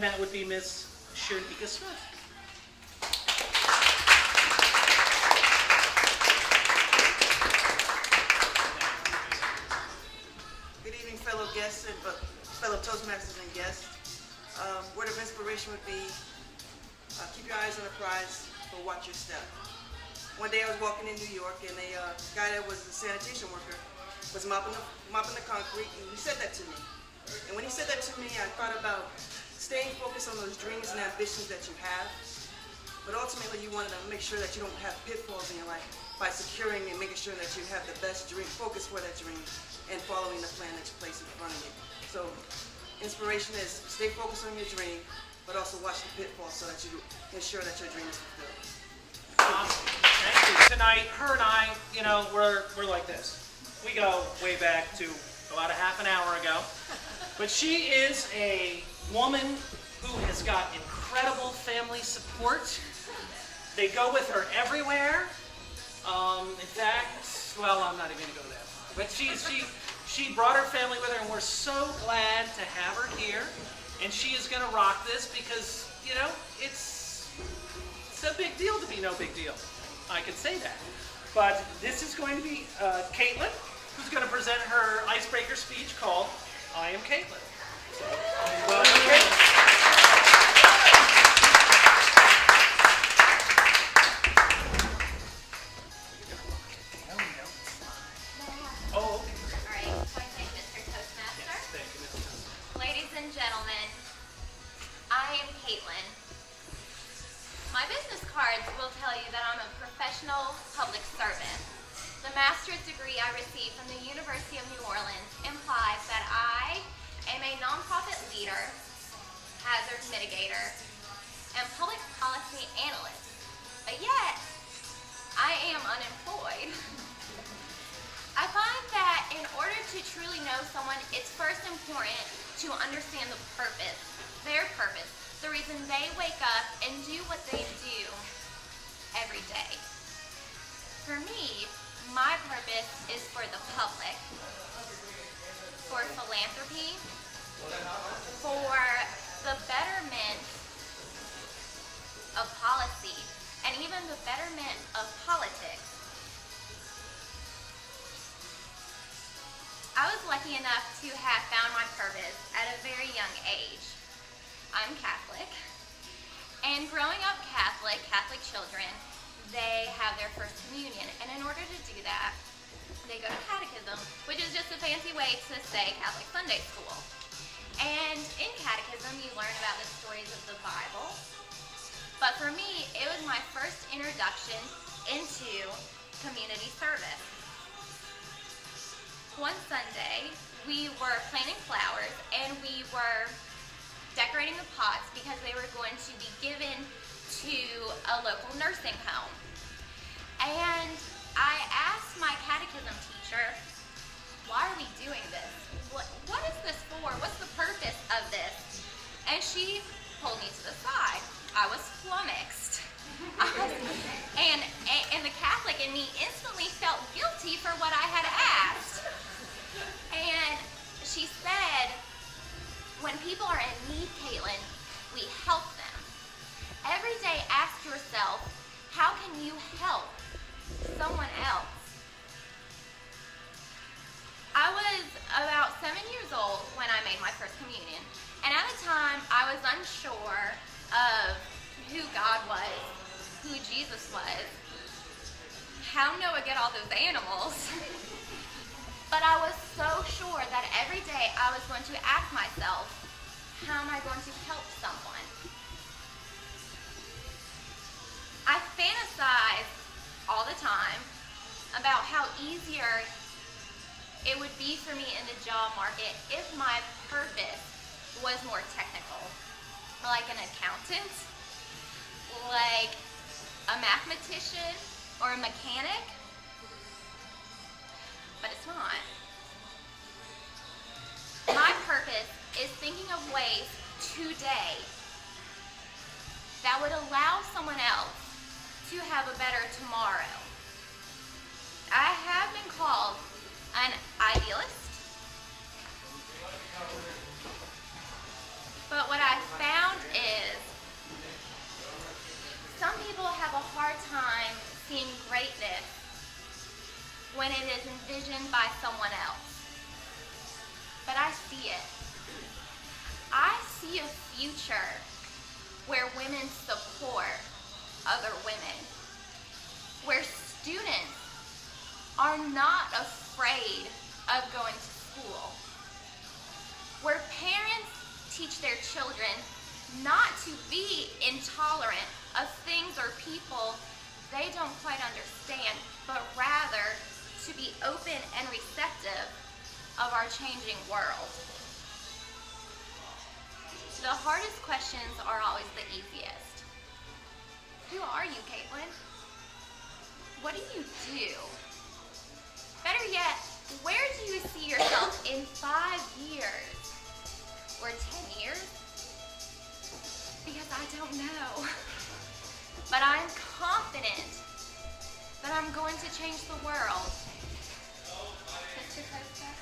That would be Miss Shernika Smith. Good evening, fellow guests and fellow Toastmasters and guests. Word of inspiration would be keep your eyes on the prize, but watch your step. One day I was walking in New York, and a guy that was a sanitation worker was mopping the concrete, and he said that to me. And when he said that to me, I thought about staying focused on those dreams and ambitions that you have, but ultimately you want to make sure that you don't have pitfalls in your life by securing and making sure that you have the best dream, focus for that dream, and following the plan that you place in front of you. So inspiration is stay focused on your dream, but also watch the pitfalls so that you ensure that your dream is fulfilled. Awesome. Thank you. Tonight, her and I, we're like this. We go way back to about a half an hour ago. But she is a woman who has got incredible family support. They go with her everywhere. In fact, well, I'm not even going to go there. But she brought her family with her, and we're so glad to have her here. And she is going to rock this because, it's a big deal to be no big deal. I could say that. But this is going to be Katelyn, who's going to present her icebreaker speech called I Am Katelyn. So, welcome, Katelyn. Oh, okay. All right, so I thank Mr. Toastmaster. Yes, thank you, Mr. Toastmaster. Ladies and gentlemen, I am Katelyn. My business cards will tell you that I'm a professional public servant. The master's degree I received from the University of New Orleans implies that I am a nonprofit leader, hazard mitigator, and public policy analyst. But yet, I am unemployed. I find that in order to truly know someone, it's first important to understand the purpose, their purpose, the reason they wake up and do what they do every day. For me, my purpose is for the public, for philanthropy, for the betterment of policy, and even the betterment of politics. I was lucky enough to have found my purpose at a very young age. I'm Catholic, and growing up Catholic children, they have their first communion, and in order to do that, they go to catechism, which is just a fancy way to say Catholic Sunday school. And in catechism, you learn about the stories of the Bible, but for me, it was my first introduction into community service. One Sunday, we were planting flowers, and we were decorating the pots because they were going to be given to a local nursing home. And I asked my catechism teacher, why are we doing this? What is this for? What's the purpose of this? And she pulled me to the side. I was flummoxed. And the Catholic in me instantly felt guilty for what I had asked. And she said, when people are in need, Katelyn, we help them. Every day ask yourself, how can you help someone else? I was about 7 years old when I made my first communion. And at the time, I was unsure of who God was, who Jesus was, how Noah got all those animals. But I was so sure that every day I was going to ask myself, how am I going to help someone? I fantasize all the time about how easier it would be for me in the job market if my purpose was more technical, like an accountant, like a mathematician, or a mechanic. But it's not. My purpose is thinking of ways today that would allow someone else to have a better tomorrow. I have been called an idealist, But what I found is some people have a hard time seeing greatness when it is envisioned by someone else. But I see it. I see a future where women support other women, where students are not afraid of going to school, where parents teach their children not to be intolerant of things or people they don't quite understand, but rather to be open and receptive of our changing world. The hardest questions are always the easiest. Who are you, Katelyn? What do you do? Better yet, where do you see yourself in 5 years? Or 10 years? Because I don't know. But I'm confident that I'm going to change the world. Mr. Toastmaster?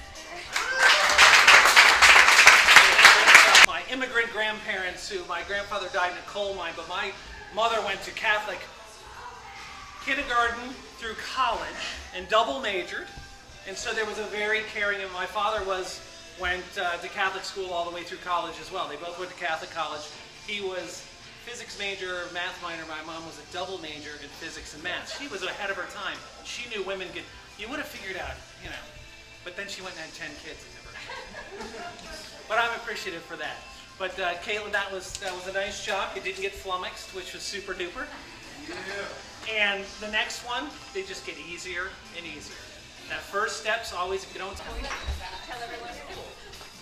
My immigrant grandparents, who my grandfather died in a coal mine, but my mother went to Catholic kindergarten through college and double majored, and so there was a very caring, and my father went to Catholic school all the way through college as well. They both went to Catholic college. He was physics major, math minor. My mom was a double major in physics and math. She was ahead of her time. She knew women could, you would have figured out, you know, but then she went and had 10 kids and never. But I'm appreciative for that. But Katelyn, that was a nice job. You didn't get flummoxed, which was super duper. Yeah. And the next one, they just get easier and easier. That first step's always, if you don't tell everyone.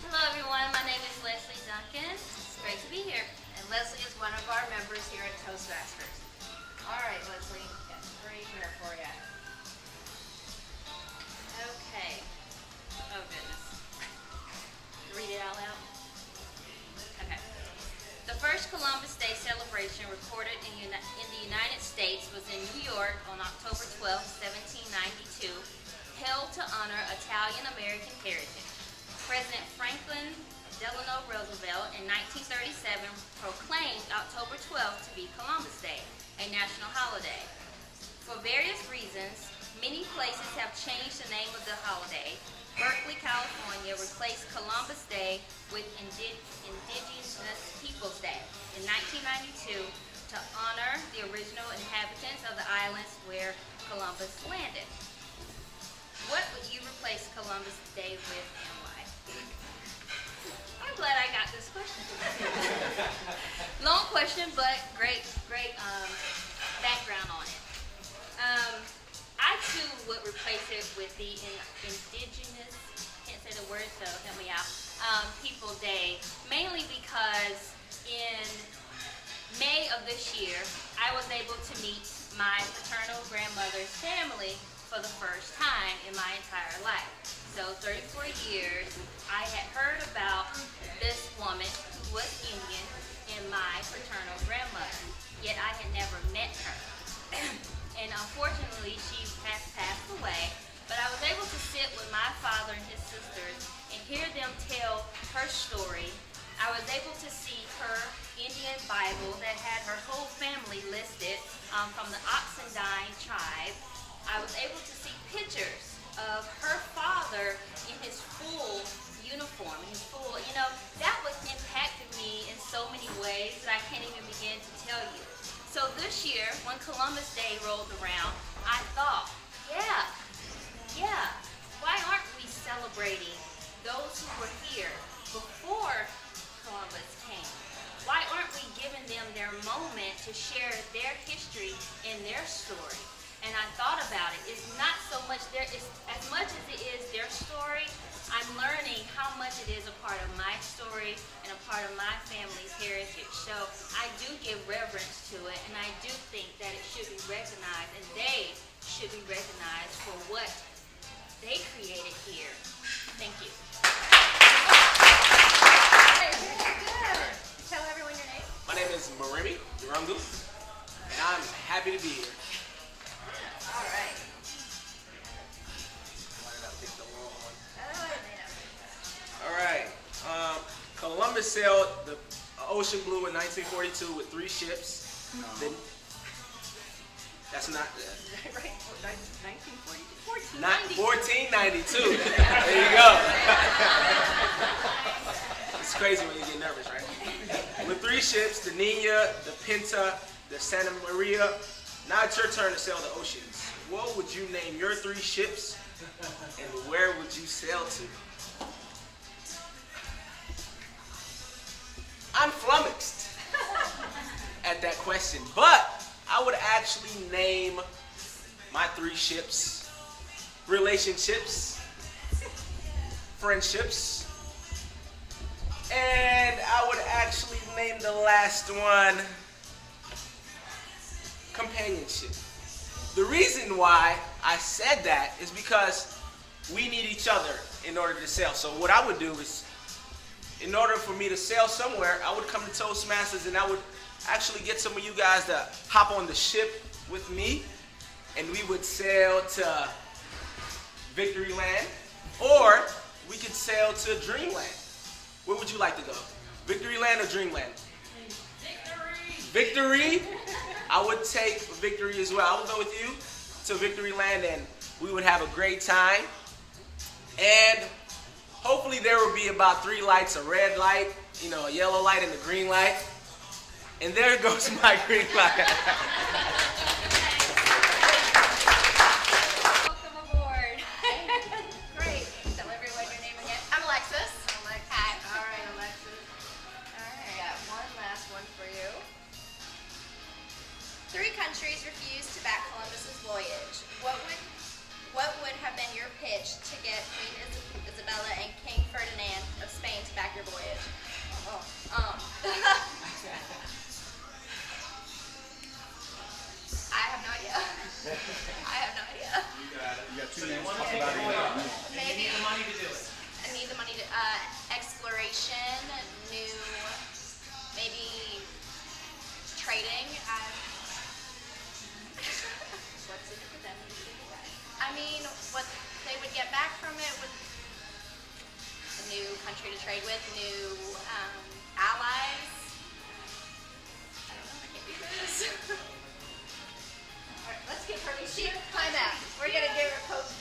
Hello everyone, my name is Lesley Duncan. It's great to be here. And Lesley is one of our members here at Toastmasters. All right, Lesley, got 3 here for you. Okay. Oh goodness. Read it out loud. Okay. The first Columbus Day celebration recorded in the United States was in New York on October 12, 1792, held to honor Italian-American heritage. President Franklin Delano Roosevelt in 1937 proclaimed October 12th to be Columbus Day, a national holiday. For various reasons, many places have changed the name of the holiday. Berkeley, California replaced Columbus Day with Indigenous Peoples Day in 1992 to honor the original inhabitants of the islands where Columbus landed. What would you replace Columbus Day with and why? I'm glad I got this question. Long question, but great background on it. I too would replace it with the Indigenous, can't say the word, so help me out, People Day, mainly because in May of this year, I was able to meet my paternal grandmother's family for the first time in my entire life. So 34 years, I had heard about this woman who was Indian and my paternal grandmother, yet I had never met her. And unfortunately, she has passed away, but I was able to sit with my father and his sisters and hear them tell her story. I was able to see her Indian Bible that had her whole family listed from the Oxendine tribe. I was able to see pictures of her father in his full uniform, that was impacted me in so many ways that I can't even begin to tell you. So this year, when Columbus Day rolled around, I thought, yeah, why aren't we celebrating those who were here before Columbus came? Why aren't we giving them their moment to share their history and their story? And I thought about it. It's not so much as much as it is their story, I'm learning how much it is a part of my story and a part of my family's heritage. So I do give reverence to it, and I do think that it should be recognized, and they should be recognized for what they created here. Thank you. Good. Tell everyone your name. My name is Murimi Irungu, and I'm happy to be here. All right. Why did I pick the wrong one? Oh, All right. Columbus sailed the ocean blue in 1942 with 3 ships. No. Then, that's not... Right, 1942, Not 1492. There you go. It's crazy when you get nervous, right? With 3 ships, the Nina, the Pinta, the Santa Maria. Now it's your turn to sail the oceans. What would you name your 3 ships, and where would you sail to? I'm flummoxed at that question, but I would actually name my 3 ships relationships, friendships, and I would actually name the last one companionship. The reason why I said that is because we need each other in order to sail. So what I would do is, in order for me to sail somewhere, I would come to Toastmasters and I would actually get some of you guys to hop on the ship with me, and we would sail to Victory Land, or we could sail to Dreamland. Where would you like to go? Victory Land or Dreamland? Victory! I would take Victory as well. I would go with you to Victory Land and we would have a great time. And hopefully there would be about 3 lights, a red light, you know, a yellow light and a green light. And there goes my green light. Welcome aboard. Great. Tell everyone your name again. I'm Alexis. Hi. All right, Alexis. All right, I got one last one for you. 3 countries refused to back Columbus's voyage. What would have been your pitch to get Queen Isabella and King Ferdinand of Spain to back your voyage? I have no idea. I have no idea. You got 2 minutes to talk about it. Maybe The money to do it. I need the money to exploration, new, maybe trading. What's in it for them? I mean, what they would get back from it would a new country to trade with, new allies. I don't know. I can't do this. All right, let's give her a sheet. Climb out. We're gonna give her a post.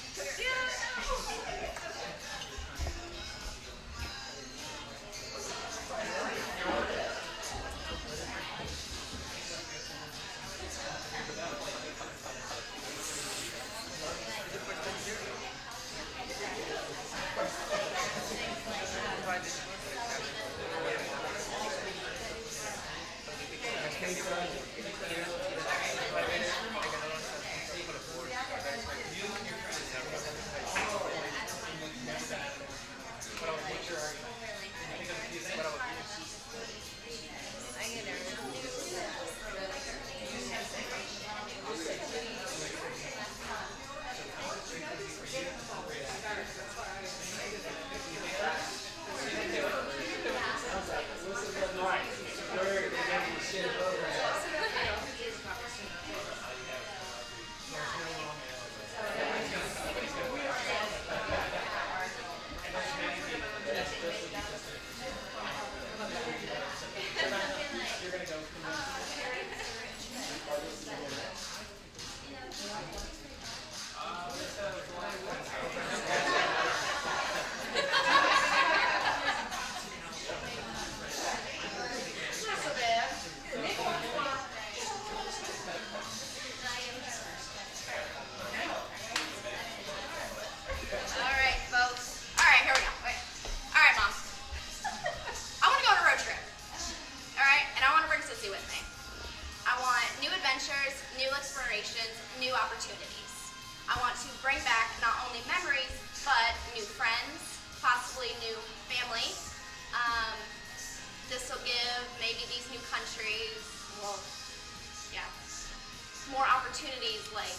More opportunities, like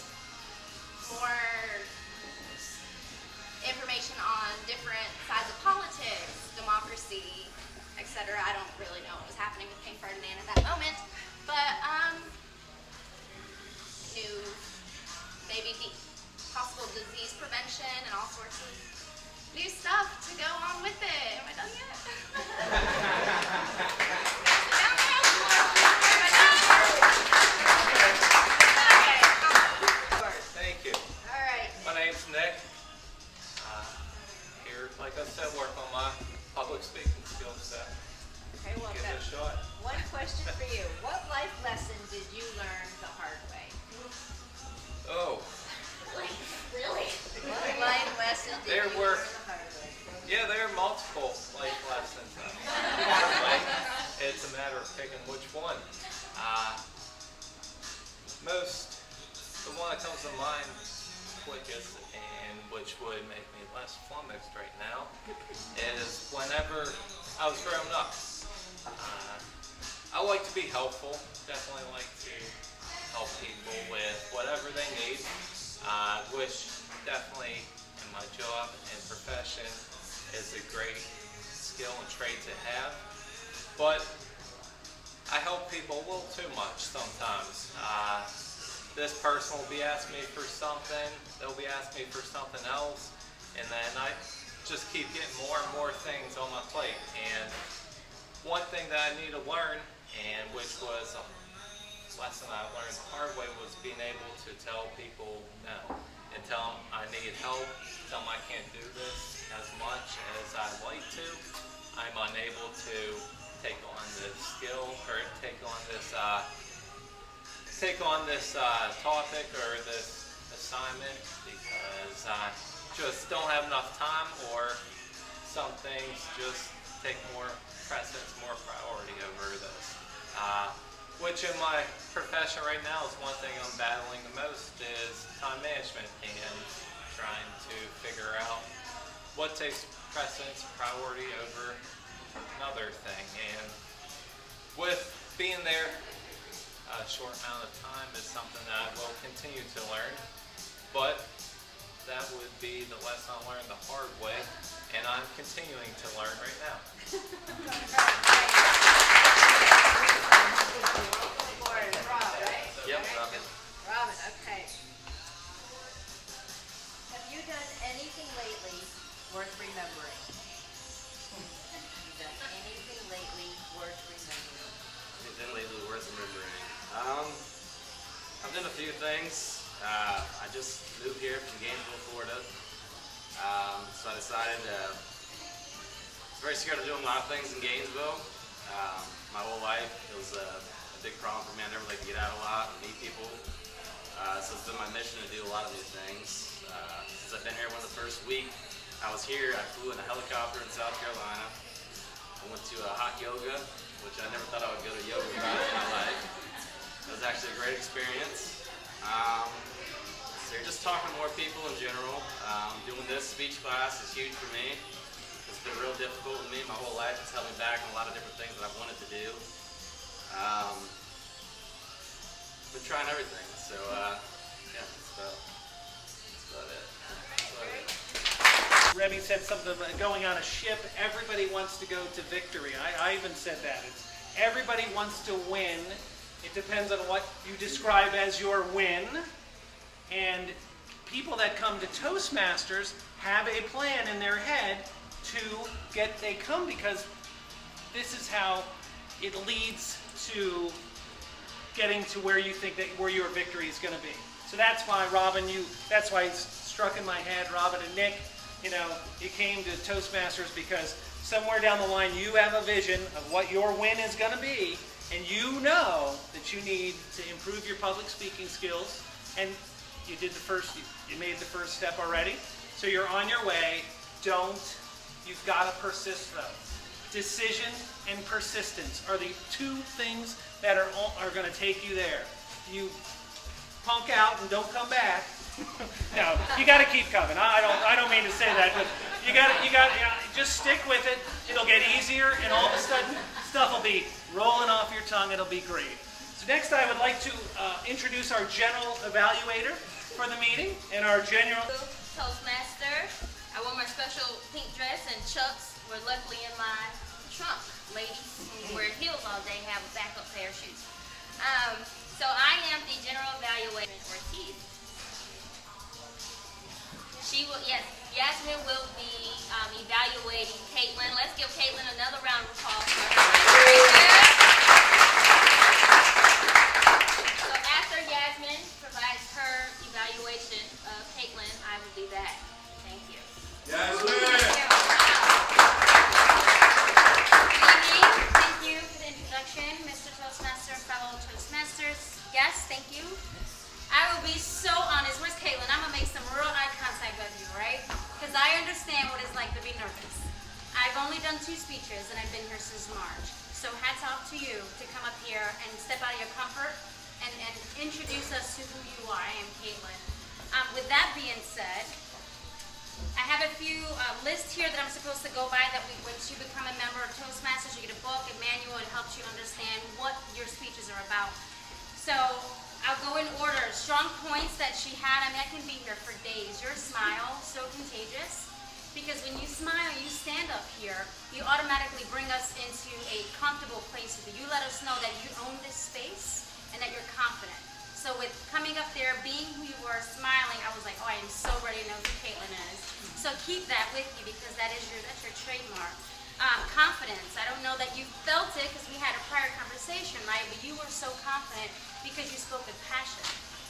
more information on different sides of politics, democracy, etc. I don't really know what was happening with King Ferdinand at that moment, but new, maybe possible disease prevention and all sorts of new stuff to go on with it. Am I done yet? picking which one. The one that comes to mind quickest and which would make me less flummoxed right now is whenever I was growing up. I like to be helpful, definitely like to help people with whatever they need, which definitely in my job and profession is a great skill and trait to have. But I help people a little too much sometimes. This person will be asking me for something, they'll be asking me for something else, and then I just keep getting more and more things on my plate. And one thing that I need to learn, and which was a lesson I learned the hard way, was being able to tell people no, and tell them I need help, tell them I can't do this as much as I'd like to. I'm unable to take on this skill or take on this topic or this assignment because I just don't have enough time, or some things just take more precedence, more priority over this. Which in my profession right now is one thing I'm battling the most is time management and trying to figure out what takes precedence, priority over another thing. And with being there a short amount of time is something that I will continue to learn, but that would be the lesson I learned the hard way, and I'm continuing to learn right now. Yep, Robbie. Robin, okay. Have you done anything lately worth remembering? Have you done anything lately worth remembering? Anything lately worth remembering? I've done a few things. I just moved here from Gainesville, Florida. So I decided I was very scared of doing a lot of things in Gainesville. My whole life it was a big problem for me. I never liked to get out a lot and meet people. So it's been my mission to do a lot of new things. Since I've been here, the first week I was here, I flew in a helicopter in South Carolina. I went to hot yoga, which I never thought I would go to yoga class in my life. It was actually a great experience. So you're just talking to more people in general. Doing this speech class is huge for me. It's been real difficult for me my whole life. It's held me back on a lot of different things that I've wanted to do. Been trying everything. So yeah, that's about it. Remy said something about going on a ship. Everybody wants to go to victory. I even said that. Everybody wants to win. It depends on what you describe as your win. And people that come to Toastmasters have a plan in their head they come because this is how it leads to getting to where you think where your victory is going to be. So that's why, Robin, that's why it's struck in my head, Robin and Nick, you came to Toastmasters because somewhere down the line you have a vision of what your win is going to be, and you know that you need to improve your public speaking skills, and you made the first step already, so you're on your way. You've got to persist though. Decision and persistence are the two things that are going to take you there. You punk out and don't come back. No, you got to keep coming. I don't mean to say that, but you got just stick with it. It'll get easier, and all of a sudden stuff will be rolling off your tongue. It'll be great. So next, I would like to introduce our general evaluator for the meeting and our general Toastmaster. I wore my special pink dress and Chucks were luckily in my trunk. Ladies who wear heels all day have a backup pair of shoes. So I am the general evaluator, Ortiz. Yasmine will be evaluating Katelyn. Let's give Katelyn another round of applause for her. So after Yasmine provides her evaluation of Katelyn, I will be back. Thank you. Thank you for the introduction, Mr. Toastmaster and fellow Toastmasters. Yes, thank you. I will be so honest. Where's Katelyn? I'm going to make some real eye contact with you, right? Because I understand what it's like to be nervous. I've only done 2 speeches, and I've been here since March. So hats off to you to come up here and step out of your comfort and introduce us to who you are. I am Katelyn. With that being said, I have a few lists here that I'm supposed to go by that once you become a member of Toastmasters, you get a book, a manual, it helps you understand what your speeches are about. So I'll go in order. Strong points that she had. I mean, I can be here for days. Your smile, so contagious. Because when you smile, you stand up here, you automatically bring us into a comfortable place with you. You let us know that you own this space and that you're confident. So with coming up there, being who you were, smiling, I was like, oh, I am so ready to know who Katelyn is. So keep that with you because that's your trademark. Confidence. I don't know that you felt it because we had a prior conversation, right? But you were so confident because you spoke with passion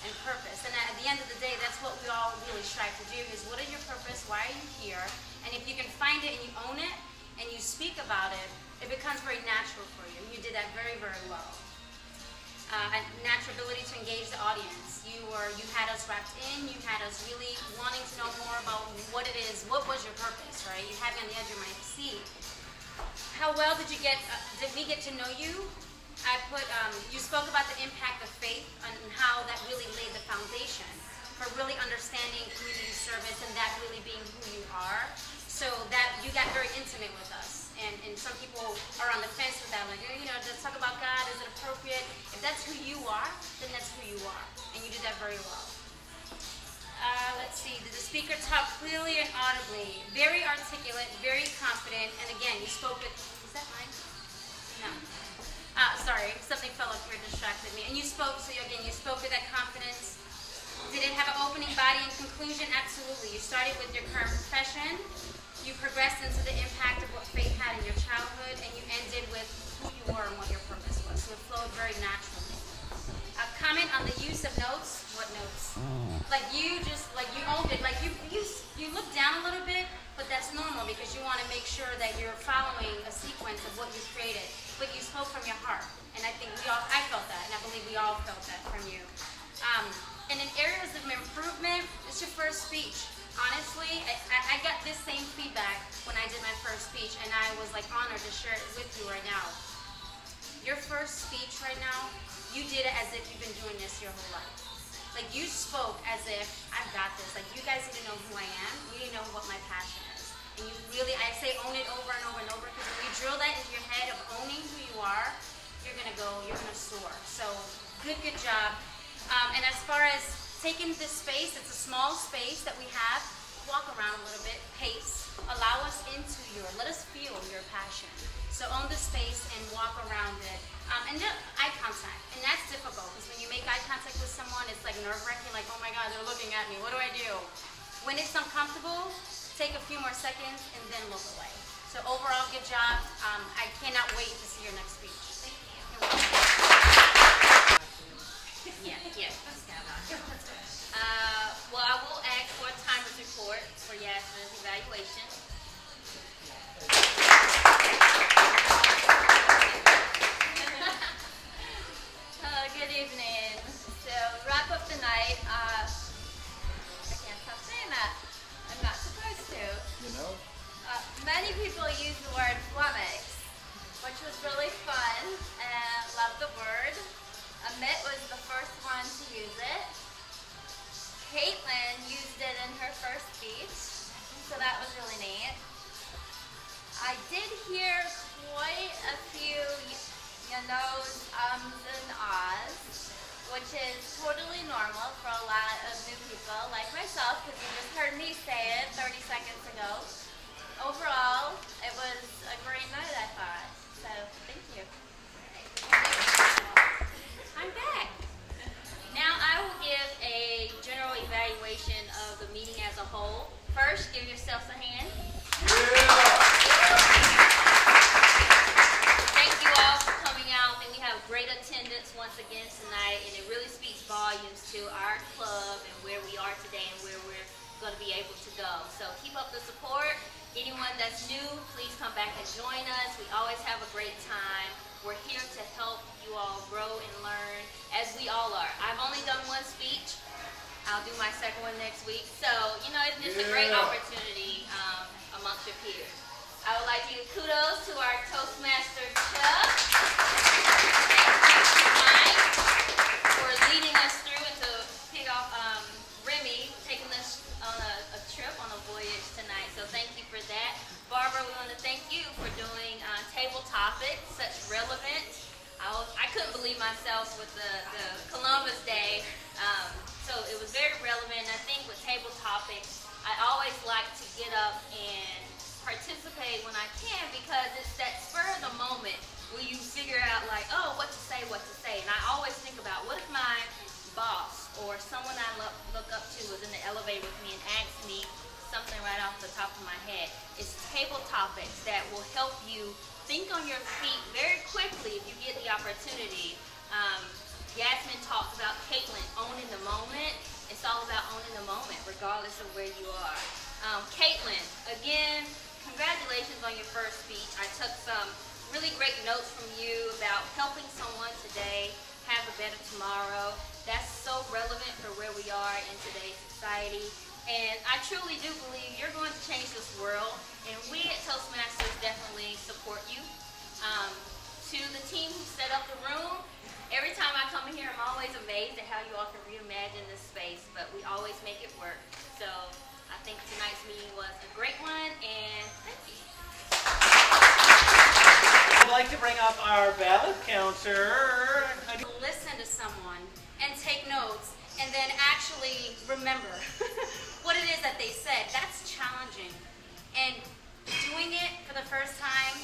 and purpose. And at the end of the day, that's what we all really strive to do is what is your purpose? Why are you here? And if you can find it and you own it and you speak about it, it becomes very natural for you. And you did that very, very well. A natural ability to engage the audience. You had us wrapped in. You had us really wanting to know more about what it is. What was your purpose, right? You had me on the edge of my seat. How well did we get to know you? I put, you spoke about the impact of faith and how that really laid the foundation for really understanding community service and that really being who you are. So that you got very intimate with us. And some people are on the fence with that, like, you know, let's talk about God, is it appropriate? If that's who you are, then that's who you are. And you did that very well. Let's see, did the speaker talk clearly and audibly? Very articulate, very confident, and again, you spoke with, is that mine? No. Sorry, something fell up here, distracted me. And you spoke, so again, you spoke with that confidence. Did it have an opening body and conclusion? Absolutely. You started with your current profession. You progressed into the impact of what faith had in your childhood, and you ended with who you were and what your purpose was. So it flowed very naturally. Comment on the use of notes. What notes? Like you owned it. Like you look down a little bit, but that's normal because you want to make sure that you're following a sequence of what you've created. But you spoke from your heart, and I think I felt that, and I believe we all felt that from you. And in areas of improvement, it's your first speech. Honestly, I got this same feedback when I did my first speech, and I was like honored to share it with you right now. Your first speech right now, you did it as if you've been doing this your whole life. Like you spoke as if I've got this. Like you guys need to know who I am. You need to know what my passion is. And you really, I say own it over and over and over because when you drill that into your head of owning who you are, you're gonna soar. So good job. And as far as taking this space, it's a small space that we have. Walk around a little bit, pace. Allow us into let us feel your passion. So own the space and walk around it. And then eye contact. And that's difficult because when you make eye contact with someone, it's like nerve-wracking, like, oh my God, they're looking at me. What do I do? When it's uncomfortable, take a few more seconds and then look away. So overall, good job. I cannot wait to see your next speech. Thank you. Yeah. Well, I will ask for a timer's report for Yasmine's evaluation. Good evening. So, wrap up the night. I can't stop saying that. I'm not supposed to. You know? Many people use the word Flummoax, which was really fun, and loved the word. Amit was the first one to use it. Katelyn used it in her first speech, so that was really neat. I did hear quite a few no's, ums, and ahs, which is totally normal for a lot of new people like myself, because you just heard me say it 30 seconds ago. Overall, it was a great night, I thought. So, thank you. I'm back. Now I will give a general evaluation of the meeting as a whole. First, give yourselves a hand. Thank you all for coming out, and we have great attendance once again tonight, and it really speaks volumes to our club and where we are today and where we're going to be able to go. So keep up the support. Anyone that's new, please come back and join us. We always have a great time. We're here to help you all grow and learn, as we all are. I've only done one speech. I'll do my second one next week. So, it's just a great opportunity amongst your peers. I would like to give kudos to our Toastmaster Chuck. Thank you, Mike, for leading us through and to pick off Remy, taking us on a trip on a voyage tonight. So thank you for that. Barbour, we want to thank you for doing table topics, such relevant. I couldn't believe myself with the Columbus Day. So it was very relevant. I think with table topics, I always like to get up and participate when I can, because it's that spur of the moment where you figure out like, oh, what to say. And I always think about, what if my boss or someone I look up to was in the elevator with me and asked me something right off the top of my head. It's table topics that will help you think on your feet very quickly if you get the opportunity. Yasmine talked about Katelyn owning the moment. It's all about owning the moment, regardless of where you are. Katelyn, again, congratulations on your first speech. I took some really great notes from you about helping someone today have a better tomorrow. That's so relevant for where we are in today's society. And I truly do believe you're going to change this world, and we at Toastmasters definitely support you. To the team who set up the room, every time I come in here, I'm always amazed at how you all can reimagine this space, but we always make it work. So I think tonight's meeting was a great one, and thank you. I'd like to bring up our ballot counter. Listen to someone and take notes and then actually remember what it is that they said. That's challenging. And doing it for the first time,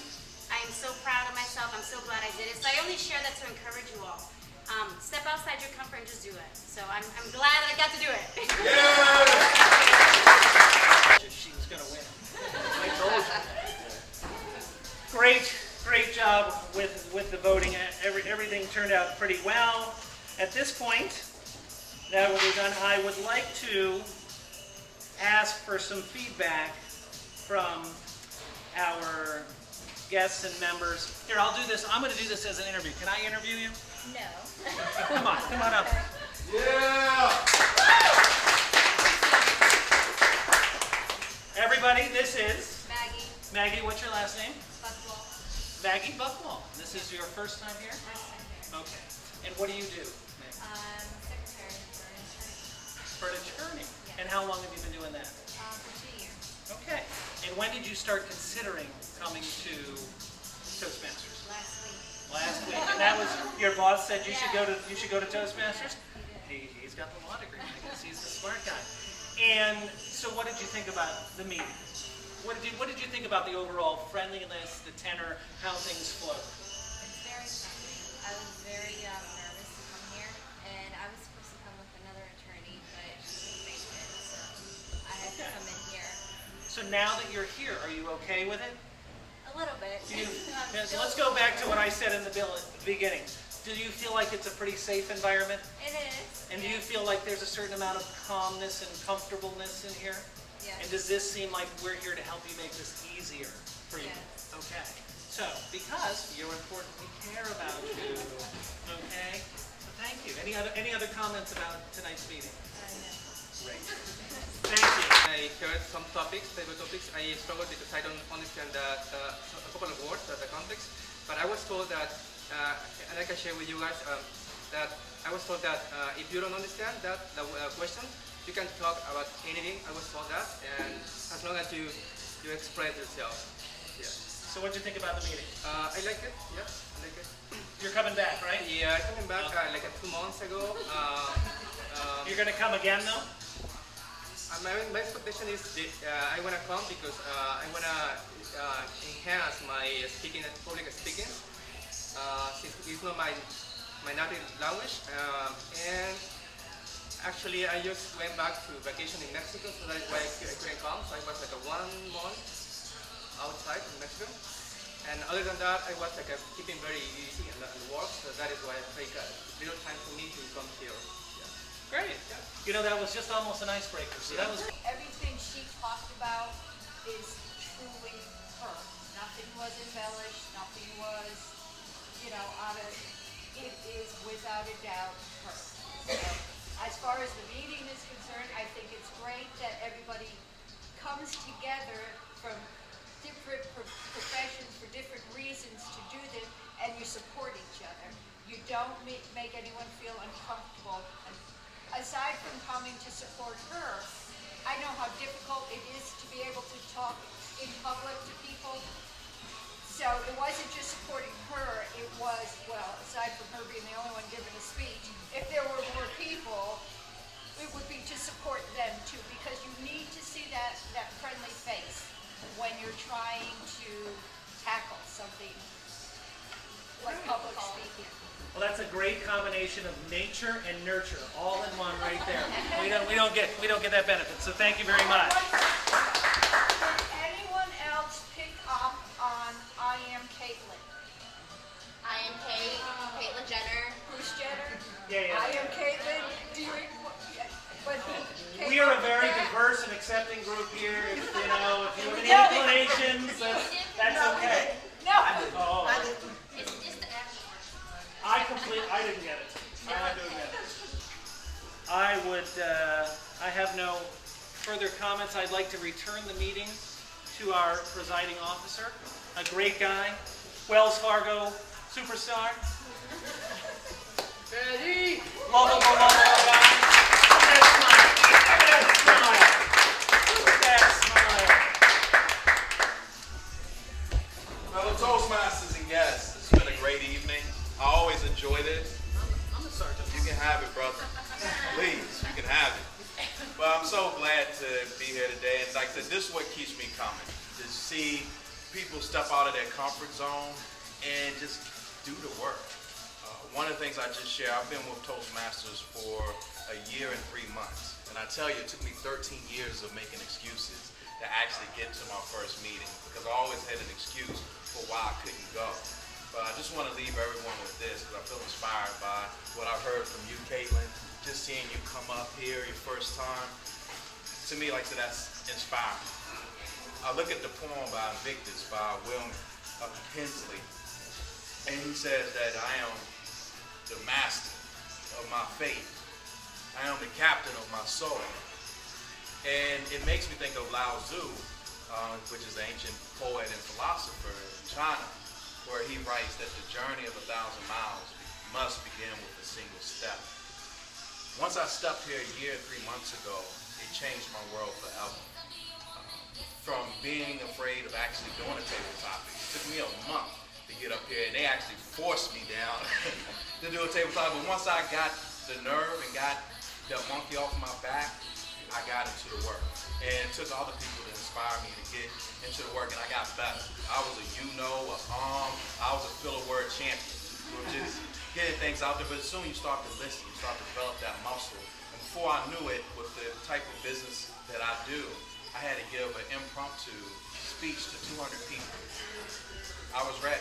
I am so proud of myself. I'm so glad I did it. So I only share that to encourage you all. Step outside your comfort and just do it. So I'm glad that I got to do it. Yeah. She was going to win. I told you. Great job with the voting. Everything turned out pretty well. At this point, now that we're done, I would like to ask for some feedback from our guests and members. Here, I'll do this. I'm going to do this as an interview. Can I interview you? No. Come on up. Yeah! Everybody, this is Maggie. Maggie. What's your last name? Buckwall. Maggie Buckwall. This is your first time here? First time here. Okay. And what do you do? Secretary for For an attorney. an attorney. Yeah. And how long have you been doing that? For 2 years. Okay. And when did you start considering coming to Toastmasters? Last week. And that was your boss said you should go to Toastmasters? He's got the law degree. I guess he's the smart guy. And so what did you think about the meeting? What did you think about the overall friendliness, the tenor, how things flow? It's very friendly. I was very nervous to come here, and I was supposed to come with another attorney, but she couldn't make it, so I had to come in here. So now that you're here, are you okay with it? A little bit. So let's go back to what I said in the beginning. Do you feel like it's a pretty safe environment? It is. And do you feel like there's a certain amount of calmness and comfortableness in here? Yes. And does this seem like we're here to help you make this easier for you? Yes. Okay. So, because you're important, we care about you. Okay? So thank you. Any other comments about tonight's meeting? No. Great. Thank you. I heard some topics, table topics. I struggled because I don't understand a couple of words, the context. But I was told that, and I can share with you guys, that I was told that if you don't understand the question, you can talk about anything. I was told that, and as long as you express yourself. Yeah. So what did you think about the meeting? I like it. Yeah, I like it. You're coming back, right? Yeah, I'm coming back like 2 months ago. You're going to come again, though? My expectation is that I want to come because I want to enhance my public speaking, since it's not my native language. And actually, I just went back to vacation in Mexico, so that's why I couldn't come. So I was like 1 month outside in Mexico. And other than that, I was like keeping very easy and work, so that is why I take a little time for me to come here. Great. Yeah. You know, that was just almost an icebreaker. So that was. Everything she talked about is truly her. Nothing was embellished. Nothing was, out of. It is without a doubt her. So, as far as the meeting is concerned, I think it's great that everybody comes together from different professions for different reasons to do this, and you support each other. You don't make anyone feel uncomfortable. And aside from coming to support her, I know how difficult it is to be able to talk in public to people. So it wasn't just supporting her, it was, well, aside from her being the only one giving a speech, if there were more people, it would be to support them too, because you need to see that friendly face when you're trying to tackle something like public speaking. Well, that's a great combination of nature and nurture, all in one right there. We don't get that benefit. So thank you very much. Did anyone else pick up on I am Katelyn? I am Katelyn Jenner. Bruce Jenner? Yeah. I am Katelyn. Do you? We are a very diverse and accepting group here. If you have any inclinations, that's okay. No. Oh. It's just the action. I didn't get it. I do get it. I have no further comments. I'd like to return the meeting to our presiding officer, a great guy, Wells Fargo superstar. Freddie! Lovable guy. Look at that smile. Look at that smile. Fellow Toastmasters and guests, it's been a great evening. I always enjoy this. I'm a sergeant. You can have it, brother. Please, you can have it. But I'm so glad to be here today. And like I said, this is what keeps me coming. To see people step out of their comfort zone and just do the work. One of the things I just share, I've been with Toastmasters for a year and 3 months. And I tell you, it took me 13 years of making excuses to actually get to my first meeting, because I always had an excuse for why I couldn't go. But I just want to leave everyone with this, because I feel inspired by what I've heard from you, Katelyn. Just seeing you come up here your first time, to me, like I said, that's inspiring. I look at the poem by Invictus by William Hensley, and he says that I am the master of my fate. I am the captain of my soul. And it makes me think of Lao Tzu, which is an ancient poet and philosopher in China, where he writes that the journey of 1,000 miles must begin with a single step. Once I stepped here a year and 3 months ago, it changed my world forever. From being afraid of actually doing a table topic, it took me a month to get up here, and they actually forced me down to do a table topic. But once I got the nerve and got that monkey off my back, I got into the work. And it took other people to inspire me to get into the work, and I got better. I was a I was a filler word champion, which is getting things out there. But soon you start to listen, you start to develop that muscle. And before I knew it, with the type of business that I do, I had to give an impromptu speech to 200 people. I was ready,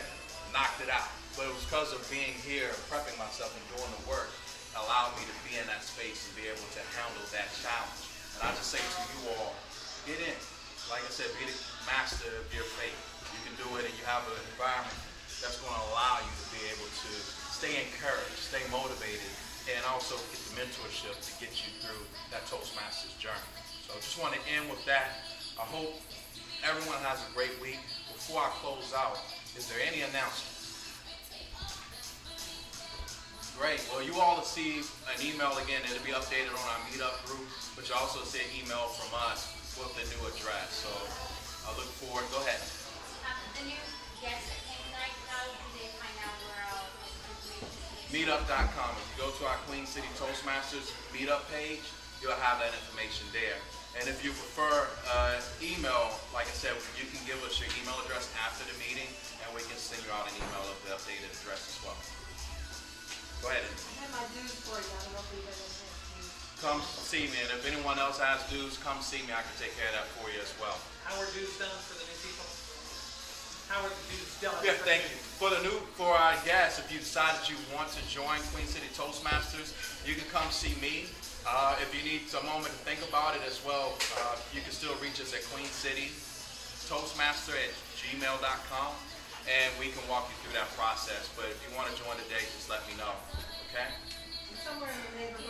knocked it out. But it was because of being here, prepping myself and doing the work, allowed me to be in that space and be able to handle that challenge. And I just say to you all, get in. Like I said, be the master of your fate. You can do it, and you have an environment that's going to allow you to be able to stay encouraged, stay motivated, and also get the mentorship to get you through that Toastmasters journey. So I just want to end with that. I hope everyone has a great week. Before I close out, is there any announcements? Great. Well, you all will see an email again. It'll be updated on our meetup group, but you also see an email from us with the new address. So I look forward. Go ahead. The new guests that came tonight, how do they find out where all Meetup.com. If you go to our Queen City Toastmasters meetup page, you'll have that information there. And if you prefer email, like I said, you can give us your email address after the meeting, and we can send you out an email of the updated address as well. Go ahead. I have my dues for you. I don't know if you guys have Come see me, and if anyone else has dues, come see me. I can take care of that for you as well. How are dues done for the new people? How are the dues done? Yeah, thank you. For our guests, if you decide that you want to join Queen City Toastmasters, you can come see me. If you need a moment to think about it as well, you can still reach us at queencitytoastmaster@gmail.com, and we can walk you through that process. But if you want to join today, just let me know. Okay? somewhere in the neighborhood.